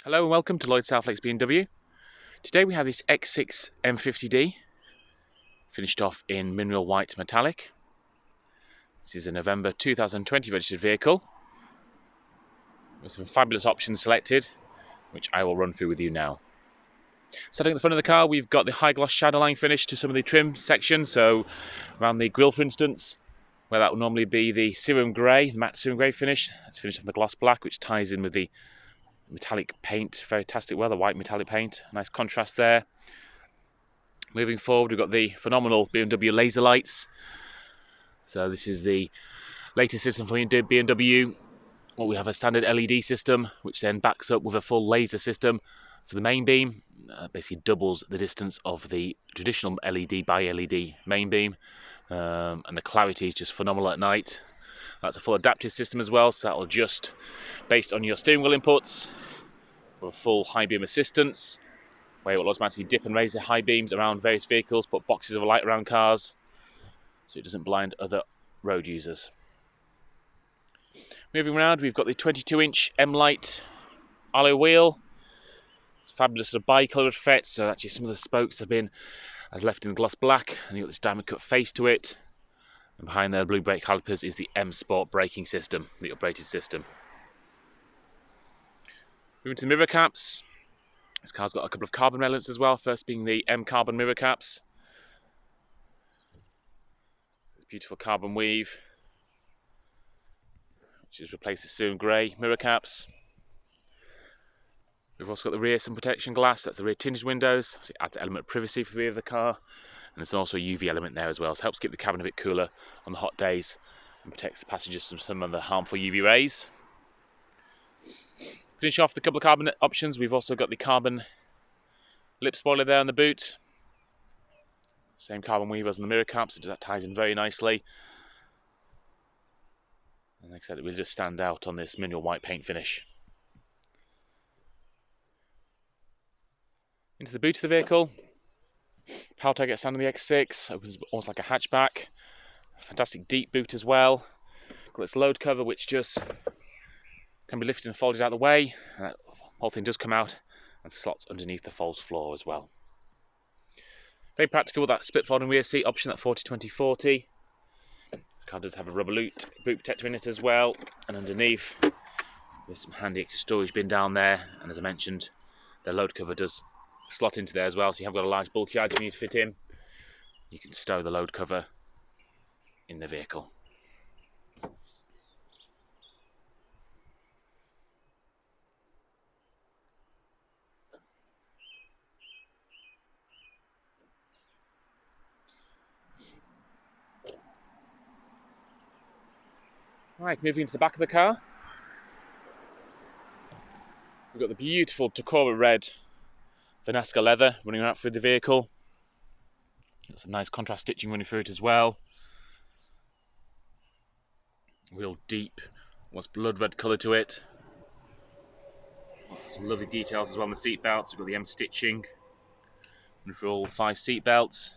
Hello and welcome to Lloyd Southlakes BMW. Today we have this X6 M50d, finished off in mineral white metallic. This is a November 2020 registered vehicle, with some fabulous options selected, which I will run through with you now. Starting at the front of the car, we've got the high gloss shadowline finish to some of the trim sections, so around the grille for instance, where that would normally be the serum grey, matte serum grey finish. It's finished off the gloss black, which ties in with the metallic paint, fantastic weather, white metallic paint, nice contrast there. Moving forward, we've got the phenomenal BMW laser lights. So this is the latest system from BMW. Well, we have a standard LED system, which then backs up with a full laser system for the main beam. Basically doubles the distance of the traditional LED by LED main beam. And the clarity is just phenomenal at night. That's a full adaptive system as well, so that will adjust based on your steering wheel inputs, with a full high beam assistance, where it will automatically dip and raise the high beams around various vehicles, put boxes of light around cars, so it doesn't blind other road users. Moving around, we've got the 22-inch M-Light alloy wheel. It's fabulous sort of bi-coloured effect, so actually some of the spokes have been left in gloss black, and you've got this diamond cut face to it. And behind there, the blue brake calipers is the M Sport braking system, the upgraded system. Moving to the mirror caps. This car's got a couple of carbon elements as well, first being the M carbon mirror caps. Beautiful carbon weave, which has replaced the serum grey mirror caps. We've also got the rear sun protection glass, that's the rear tinted windows, so it adds an element of privacy for the rear of the car. And there's also a UV element there as well, so it helps keep the cabin a bit cooler on the hot days and protects the passengers from some of the harmful UV rays. Finish off the couple of carbon options, we've also got the carbon lip spoiler there on the boot. Same carbon weave as on the mirror caps, so that ties in very nicely. And like I said, it really does stand out on this mineral white paint finish. Into the boot of the vehicle. Power tailgate stand on the X6, opens almost like a hatchback. Fantastic deep boot as well. Got this load cover which just can be lifted and folded out of the way, and that whole thing does come out and slots underneath the false floor as well. Very practical with that split folding rear seat option, that 40-20-40. This car does have a rubber boot protector in it as well, and underneath there's some handy extra storage bin down there, and as I mentioned, the load cover does slot into there as well, so you have got a large bulky item you need to fit in. You can stow the load cover in the vehicle. Right, moving into the back of the car. We've got the beautiful Tacora red Vanasca leather running out through the vehicle. Got some nice contrast stitching running through it as well. Real deep, almost blood red colour to it. Some lovely details as well on the seat belts. We've got the M stitching running through all 5 seat belts.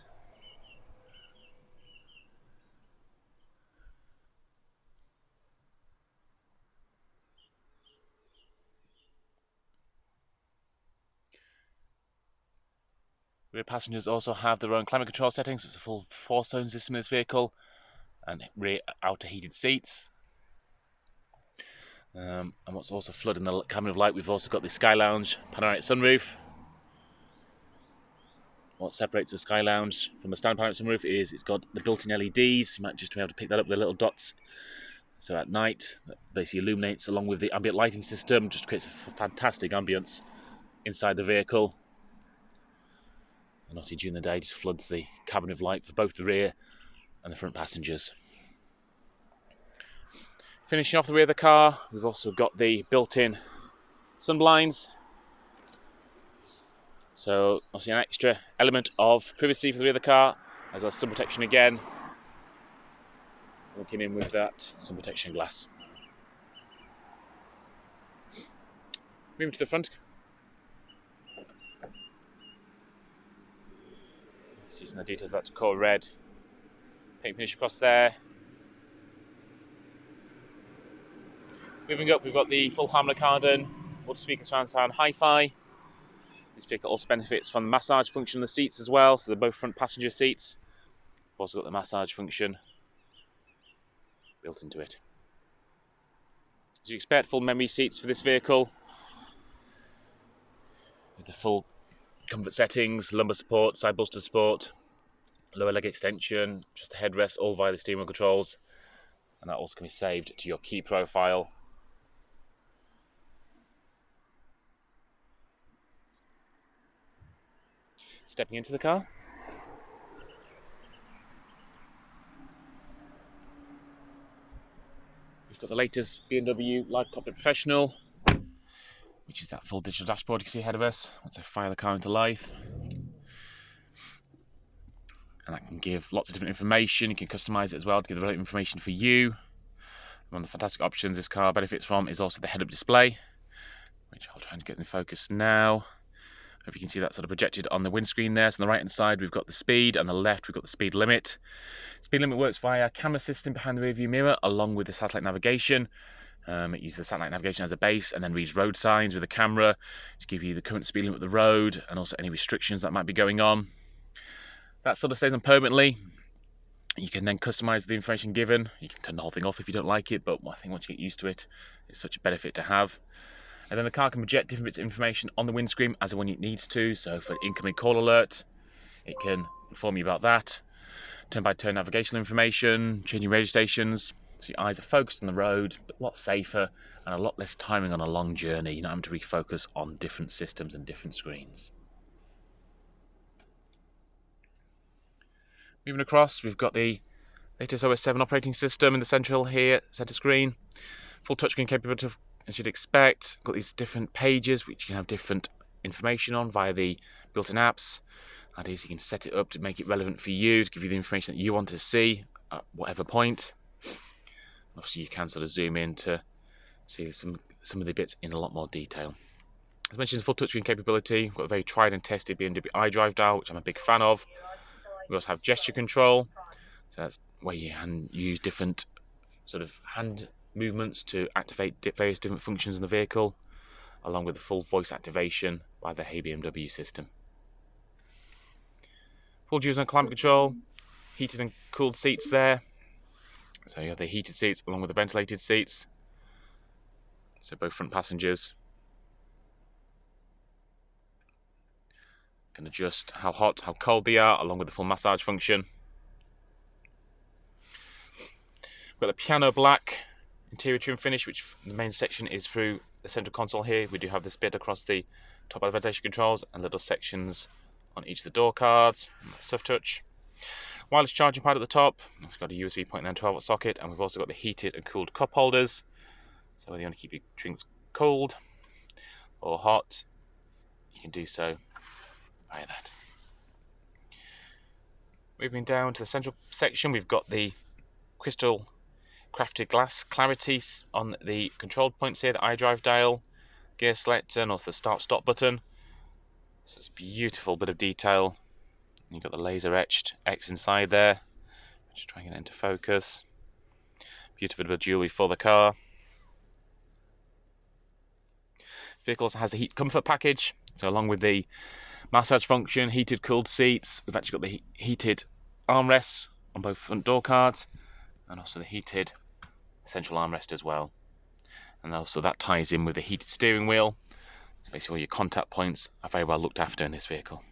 Rear passengers also have their own climate control settings, so it's a full 4-zone system in this vehicle, and rear outer heated seats. And what's also flooding the cabin of light, we've also got the Sky Lounge panoramic sunroof. What separates the Sky Lounge from a standard panoramic sunroof is it's got the built-in LEDs. You might just be able to pick that up with the little dots. So at night, that basically illuminates along with the ambient lighting system, just creates a fantastic ambience inside the vehicle. And obviously during the day, just floods the cabin of light for both the rear and the front passengers. Finishing off the rear of the car, we've also got the built-in sun blinds. So obviously an extra element of privacy for the rear of the car, as well as sun protection again. Looking in with that sun protection glass. Moving to the front. See some of the details of that Tacora red paint finish across there. Moving up, we've got the full Harmonic Cardon multi-speaker surround sound hi-fi. This vehicle also benefits from the massage function of the seats as well, so they're both front passenger seats. We've also got the massage function built into it. As you expect, full memory seats for this vehicle, with the full comfort settings, lumbar support, side bolster support, lower leg extension, just the headrest, all via the steering wheel controls, and that also can be saved to your key profile. Stepping into the car, we've got the latest BMW Live Cockpit Professional, which is that full digital dashboard you can see ahead of us once I fire the car into life. And that can give lots of different information. You can customize it as well to give the right information for you. One of the fantastic options this car benefits from is also the head-up display, which I'll try and get in focus now. Hope you can see that sort of projected on the windscreen there. So on the right hand side we've got the speed, and on the left we've got the speed limit. Speed limit works via a camera system behind the rear view mirror along with the satellite navigation. It uses the satellite navigation as a base and then reads road signs with the camera to give you the current speed limit of the road and also any restrictions that might be going on. That sort of stays on permanently. You can then customize the information given. You can turn the whole thing off if you don't like it, but I think once you get used to it, it's such a benefit to have. And then the car can project different bits of information on the windscreen as and when it needs to. So for an incoming call alert, it can inform you about that. Turn-by-turn navigational information, changing radio stations. So your eyes are focused on the road, but a lot safer and a lot less timing on a long journey. You're not having to refocus on different systems and different screens. Moving across, we've got the latest OS 7 operating system in the central screen. Full touchscreen capability, as you'd expect. Got these different pages which you can have different information on via the built-in apps. That is, you can set it up to make it relevant for you, to give you the information that you want to see at whatever point. Obviously, you can sort of zoom in to see some of the bits in a lot more detail. As mentioned, full touchscreen capability. We've got a very tried and tested BMW iDrive dial, which I'm a big fan of. We also have gesture control, so that's where you can use different sort of hand movements to activate various different functions in the vehicle, along with the full voice activation by the Hey BMW system. Full dual zone climate control, heated and cooled seats there. So you have the heated seats along with the ventilated seats, so both front passengers. Can adjust how hot, how cold they are, along with the full massage function. We've got the piano black interior trim finish, which the main section is through the central console here. We do have this bit across the top of the ventilation controls and little sections on each of the door cards. Soft touch. Wireless charging pad at the top. We've got a USB 0.9 12-volt socket, and we've also got the heated and cooled cup holders. So whether you want to keep your drinks cold or hot, you can do so via that. Moving down to the central section, we've got the crystal crafted glass clarity on the control points here, the iDrive dial, gear selector, and also the start-stop button. So it's a beautiful bit of detail. You've got the laser etched X inside there. Just trying to get it into focus. Beautiful bit of jewellery for the car. The vehicle also has the heat comfort package. So along with the massage function, heated cooled seats, we've actually got the heated armrests on both front door cards, and also the heated central armrest as well. And also that ties in with the heated steering wheel. So basically all your contact points are very well looked after in this vehicle.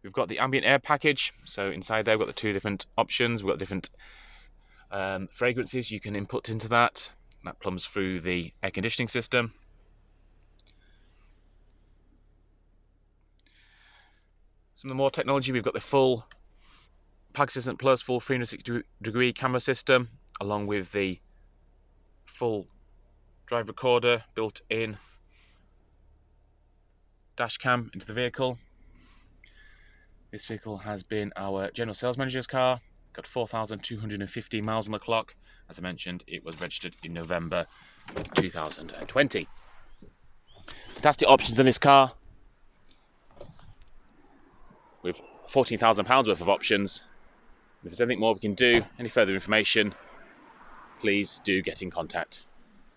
We've got the ambient air package. So inside there we've got the two different options. We've got different fragrances you can input into that. That plumbs through the air conditioning system. Some of the more technology, we've got the full Park Assistant Plus full 360-degree camera system, along with the full drive recorder built in dash cam into the vehicle. This vehicle has been our general sales manager's car, got 4,250 miles on the clock. As I mentioned, it was registered in November 2020. Fantastic options in this car, with £14,000 worth of options. If there's anything more we can do, any further information, please do get in contact.